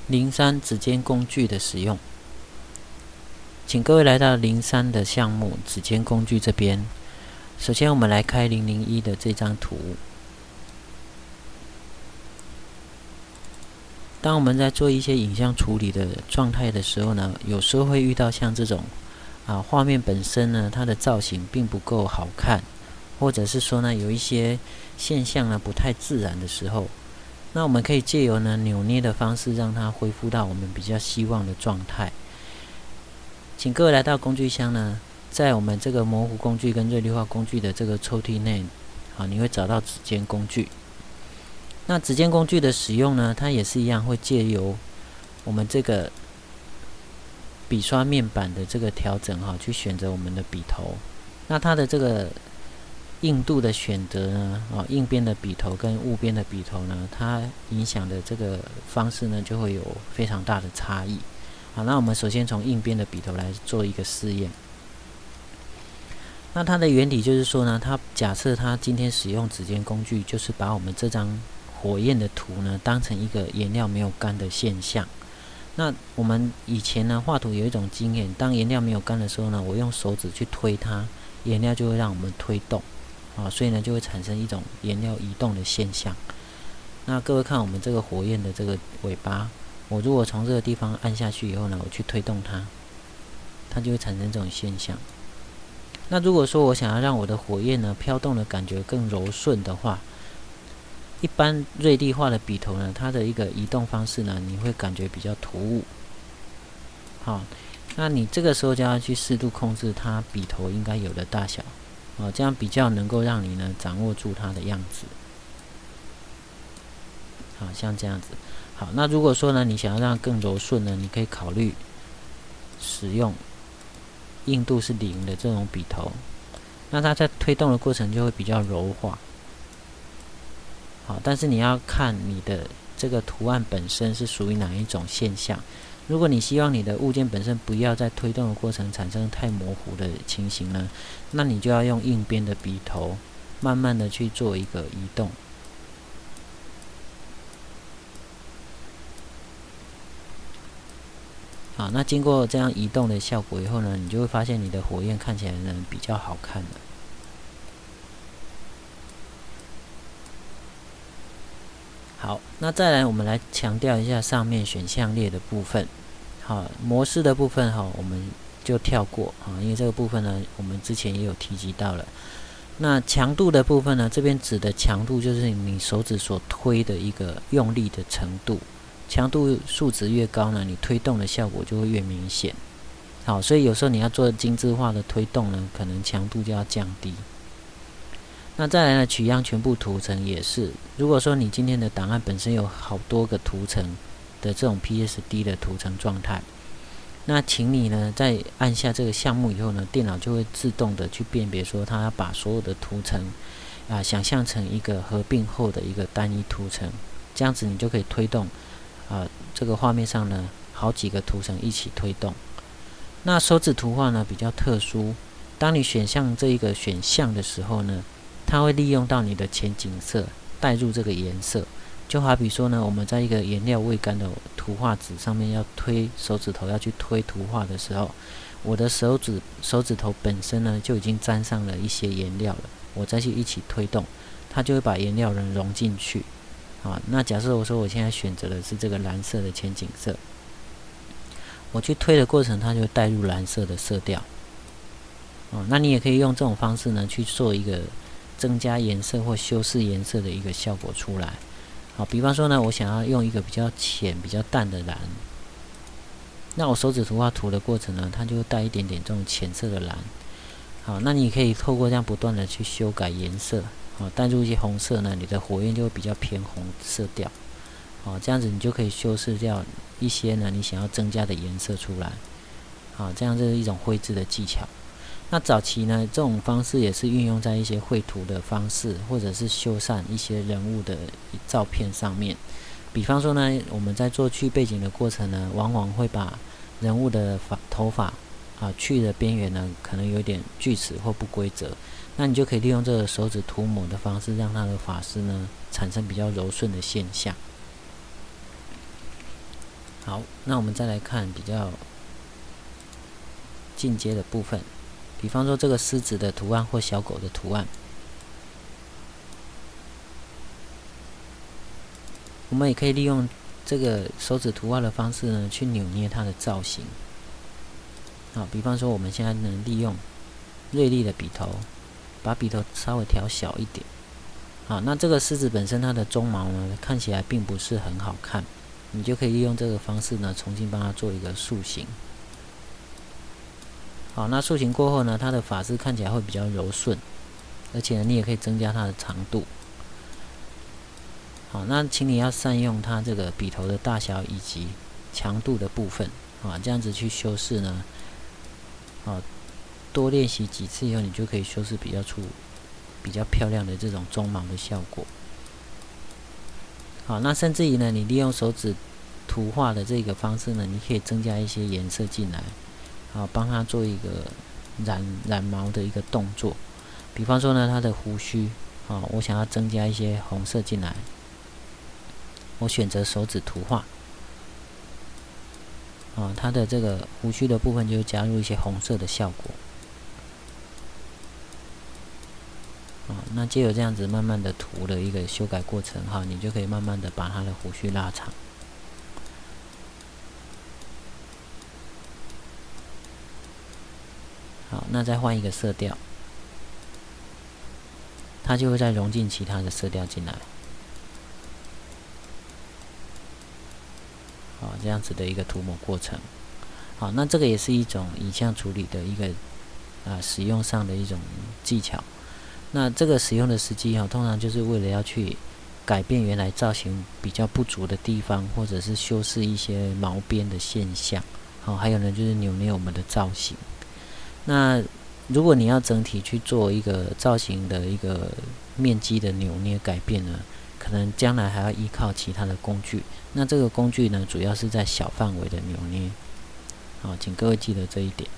03指尖工具的使用，请各位来到03的项目指尖工具这边。首先，我们来开001的这张图。当我们在做一些影像处理的状态的时候呢，有时候会遇到像这种画面本身呢，它的造型并不够好看，或者是说呢，有一些现象呢不太自然的时候，那我们可以借由呢扭捏的方式，让它恢复到我们比较希望的状态。请各位来到工具箱呢，在我们这个模糊工具跟锐利化工具的这个抽屉内，你会找到指尖工具。那指尖工具的使用呢，它也是一样，会借由我们这个笔刷面板的这个调整去选择我们的笔头。那它的这个硬度的选择呢，硬边的笔头跟雾边的笔头呢，它影响的这个方式呢，就会有非常大的差异。好，那我们首先从硬边的笔头来做一个试验。那它的原理就是说呢，它假设它今天使用指尖工具，就是把我们这张火焰的图呢，当成一个颜料没有干的现象。那我们以前呢画图有一种经验，当颜料没有干的时候呢，我用手指去推它，颜料就会让我们推动，所以呢就会产生一种颜料移动的现象。那各位看我们这个火焰的这个尾巴，我如果从这个地方按下去以后呢，我去推动它，它就会产生这种现象。那如果说我想要让我的火焰呢飘动的感觉更柔顺的话，一般锐利化的笔头呢，它的一个移动方式呢，你会感觉比较突兀。好，那你这个时候就要去适度控制它笔头应该有的大小，这样比较能够让你呢掌握住它的样子。好，像这样子。好，那如果说呢，你想要让它更柔顺呢，你可以考虑使用硬度是0的这种笔头，那它在推动的过程就会比较柔滑。好，但是你要看你的这个图案本身是属于哪一种现象。如果你希望你的物件本身不要在推动的过程产生太模糊的情形呢，那你就要用硬边的笔头，慢慢的去做一个移动。好，那经过这样移动的效果以后呢，你就会发现你的火焰看起来呢比较好看了。好，那再来我们来强调一下上面选项列的部分。好，模式的部分我们就跳过因为这个部分呢我们之前也有提及到了。那强度的部分呢，这边指的强度就是你手指所推的一个用力的程度，强度数值越高呢，你推动的效果就会越明显。好，所以有时候你要做精致化的推动呢，可能强度就要降低。那再来呢，取样全部图层也是，如果说你今天的档案本身有好多个图层的这种 PSD 的图层状态，那请你呢在按下这个项目以后呢，电脑就会自动的去辨别说它要把所有的图层想象成一个合并后的一个单一图层，这样子你就可以推动这个画面上呢好几个图层一起推动。那手指图画呢比较特殊，当你选项这一个选项的时候呢，它会利用到你的前景色带入这个颜色。就好比说呢，我们在一个颜料未干的图画纸上面要推手指头要去推图画的时候，我的手指头本身呢就已经沾上了一些颜料了，我再去一起推动，它就会把颜料融进去。那假设我说我现在选择的是这个蓝色的前景色，我去推的过程它就会带入蓝色的色调。那你也可以用这种方式呢去做一个增加颜色或修饰颜色的一个效果出来。好，比方说呢，我想要用一个比较浅、比较淡的蓝，那我手指图画图的过程呢，它就会带一点点这种浅色的蓝。好，那你可以透过这样不断的去修改颜色，带入一些红色呢，你的火焰就会比较偏红色调。这样子你就可以修饰掉一些呢你想要增加的颜色出来。这样这是一种绘制的技巧。那早期呢，这种方式也是运用在一些绘图的方式，或者是修缮一些人物的照片上面。比方说呢，我们在做去背景的过程呢，往往会把人物的头发去的边缘呢，可能有点锯齿或不规则，那你就可以利用这个手指涂抹的方式，让它的发丝呢产生比较柔顺的现象。好，那我们再来看比较进阶的部分，比方说这个狮子的图案或小狗的图案，我们也可以利用这个手指图画的方式呢，去扭捏它的造型。好，比方说我们现在能利用锐利的笔头，把笔头稍微调小一点。好，那这个狮子本身它的鬃毛呢，看起来并不是很好看，你就可以利用这个方式呢，重新帮它做一个塑形。好，那塑形过后呢，它的发丝看起来会比较柔顺，而且呢，你也可以增加它的长度。好，那请你要善用它这个笔头的大小以及强度的部分，啊，这样子去修饰呢，多练习几次以后，你就可以修饰比较漂亮的这种鬃毛的效果。好，那甚至于呢，你利用手指图画的这个方式呢，你可以增加一些颜色进来，好，帮它做一个染毛的一个动作。比方说呢，它的胡须，我想要增加一些红色进来，我选择手指图画，它的这个胡须的部分就加入一些红色的效果。那藉由这样子慢慢的涂的一个修改过程，你就可以慢慢的把它的胡须拉长。好，那再换一个色调，它就会再融进其他的色调进来。好，这样子的一个涂抹过程。好，那这个也是一种影像处理的一个使用上的一种技巧。那这个使用的时机通常就是为了要去改变原来造型比较不足的地方，或者是修饰一些毛边的现象。还有呢，就是扭捏我们的造型。那如果你要整体去做一个造型的一个面积的扭捏改变呢，可能将来还要依靠其他的工具。那这个工具呢，主要是在小范围的扭捏。好，请各位记得这一点。